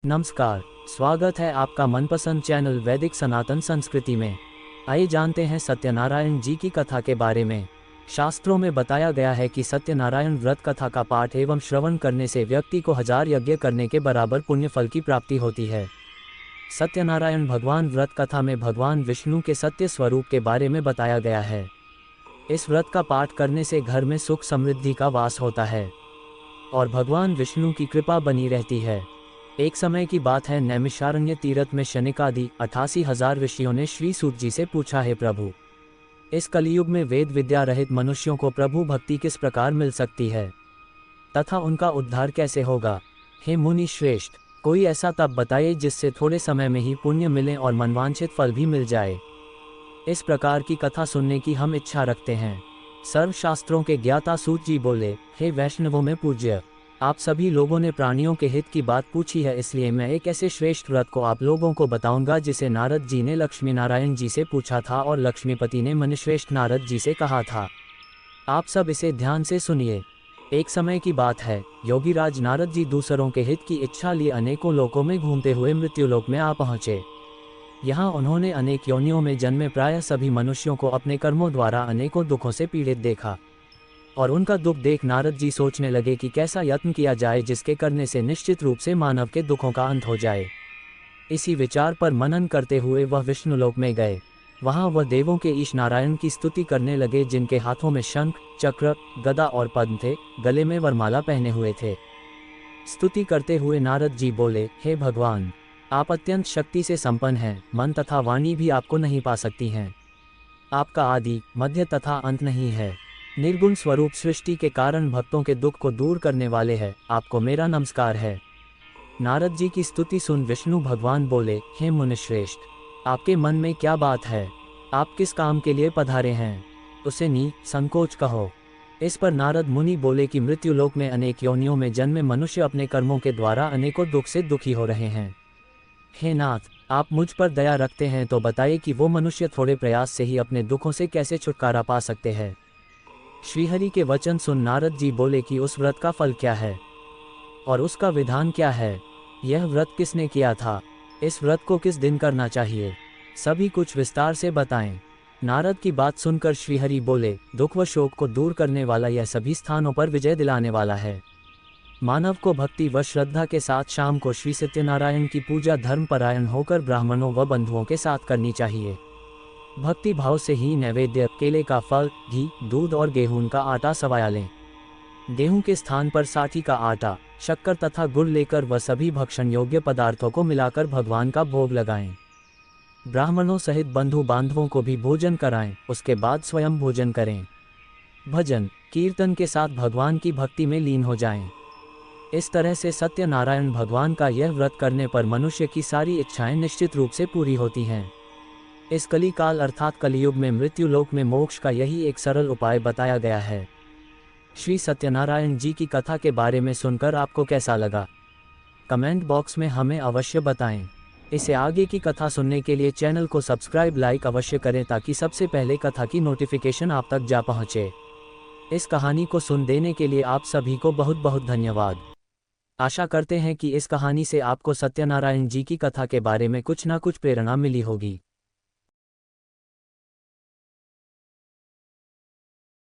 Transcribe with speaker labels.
Speaker 1: नमस्कार, स्वागत है आपका मनपसंद चैनल वैदिक सनातन संस्कृति में। आइए जानते हैं सत्यनारायण जी की कथा के बारे में। शास्त्रों में बताया गया है कि सत्यनारायण व्रत कथा का पाठ एवं श्रवण करने से व्यक्ति को 1000 यज्ञ करने के बराबर पुण्य फल की प्राप्ति होती है। सत्यनारायण भगवान व्रत कथा में भगवान विष्णु के सत्य स्वरूप के बारे में बताया गया है। इस व्रत का पाठ करने से घर में सुख समृद्धि का वास होता है और भगवान विष्णु की कृपा बनी रहती है। एक समय की बात है, नैमिषारण्य तीर्थ में शनिकादि 88,000 ऋषियों ने श्री सूत जी से पूछा, है प्रभु, इस कलयुग में वेद विद्या रहित मनुष्यों को प्रभु भक्ति किस प्रकार मिल सकती है तथा उनका उद्धार कैसे होगा। हे मुनि श्रेष्ठ, कोई ऐसा तप बताइए जिससे थोड़े समय में ही पुण्य मिले और मनवांछित फल भी मिल जाए। इस प्रकार की कथा सुनने की हम इच्छा रखते हैं। सर्वशास्त्रों के ज्ञाता सूत जी बोले, हे वैष्णवों में पूज्य, आप सभी लोगों ने प्राणियों के हित की बात पूछी है, इसलिए मैं एक ऐसे श्रेष्ठ व्रत को आप लोगों को बताऊंगा जिसे नारद जी ने लक्ष्मी नारायण जी से पूछा था और लक्ष्मीपति ने मुनिश्रेष्ठ नारद जी से कहा था। आप सब इसे ध्यान से सुनिए। एक समय की बात है, योगीराज नारद जी दूसरों के हित की इच्छा लिए अनेकों लोकों में घूमते हुए मृत्युलोक में आ पहुँचे। यहाँ उन्होंने अनेक योनियों में जन्मे प्रायः सभी मनुष्यों को अपने कर्मों द्वारा अनेकों दुखों से पीड़ित देखा और उनका दुख देख नारद जी सोचने लगे कि कैसा यत्न किया जाए जिसके करने से निश्चित रूप से मानव के दुखों का अंत हो जाए। इसी विचार पर मनन करते हुए वह विष्णुलोक में गए। वहां वह देवों के ईश नारायण की स्तुति करने लगे, जिनके हाथों में शंख, चक्र, गदा और पद्म थे, गले में वरमाला पहने हुए थे। स्तुति करते हुए नारद जी बोले, हे भगवान, आप अत्यंत शक्ति से संपन्न हैं, मन तथा वाणी भी आपको नहीं पा सकती हैं। आपका आदि, मध्य तथा अंत नहीं है। निर्गुण स्वरूप सृष्टि के कारण भक्तों के दुख को दूर करने वाले हैं, आपको मेरा नमस्कार है। नारद जी की स्तुति सुन विष्णु भगवान बोले, हे मुनिश्रेष्ठ, आपके मन में क्या बात है? आप किस काम के लिए पधारे हैं? उसे संकोच कहो। इस पर नारद मुनि बोले कि मृत्युलोक में अनेक योनियों में जन्मे मनुष्य अपने कर्मों के द्वारा अनेकों दुख से दुखी हो रहे हैं। हे नाथ, आप मुझ पर दया रखते हैं तो बताइए कि वो मनुष्य थोड़े प्रयास से ही अपने दुखों से कैसे छुटकारा पा सकते हैं। श्रीहरि के वचन सुन नारद जी बोले कि उस व्रत का फल क्या है और उसका विधान क्या है, यह व्रत किसने किया था, इस व्रत को किस दिन करना चाहिए, सभी कुछ विस्तार से बताएं। नारद की बात सुनकर श्रीहरि बोले, दुख व शोक को दूर करने वाला यह सभी स्थानों पर विजय दिलाने वाला है। मानव को भक्ति व श्रद्धा के साथ शाम को श्री सत्यनारायण की पूजा धर्मपरायण होकर ब्राह्मणों व बंधुओं के साथ करनी चाहिए। भक्ति भाव से ही नैवेद्य, केले का फल, घी, दूध और गेहूं का आटा सवाया लें। गेहूं के स्थान पर साठी का आटा, शक्कर तथा गुड़ लेकर वह सभी भक्षण योग्य पदार्थों को मिलाकर भगवान का भोग लगाएं। ब्राह्मणों सहित बंधु बांधवों को भी भोजन कराएं, उसके बाद स्वयं भोजन करें। भजन कीर्तन के साथ भगवान की भक्ति में लीन हो जाएं। इस तरह से सत्यनारायण भगवान का यह व्रत करने पर मनुष्य की सारी इच्छाएं निश्चित रूप से पूरी होती हैं। इस कली काल अर्थात कलियुग में मृत्युलोक में मोक्ष का यही एक सरल उपाय बताया गया है। श्री सत्यनारायण जी की कथा के बारे में सुनकर आपको कैसा लगा, कमेंट बॉक्स में हमें अवश्य बताएं। इसे आगे की कथा सुनने के लिए चैनल को सब्सक्राइब लाइक अवश्य करें ताकि सबसे पहले कथा की नोटिफिकेशन आप तक जा पहुंचे। इस कहानी को सुन देने के लिए आप सभी को बहुत बहुत धन्यवाद। आशा करते हैं कि इस कहानी से आपको सत्यनारायण जी की कथा के बारे में कुछ ना कुछ प्रेरणा मिली होगी।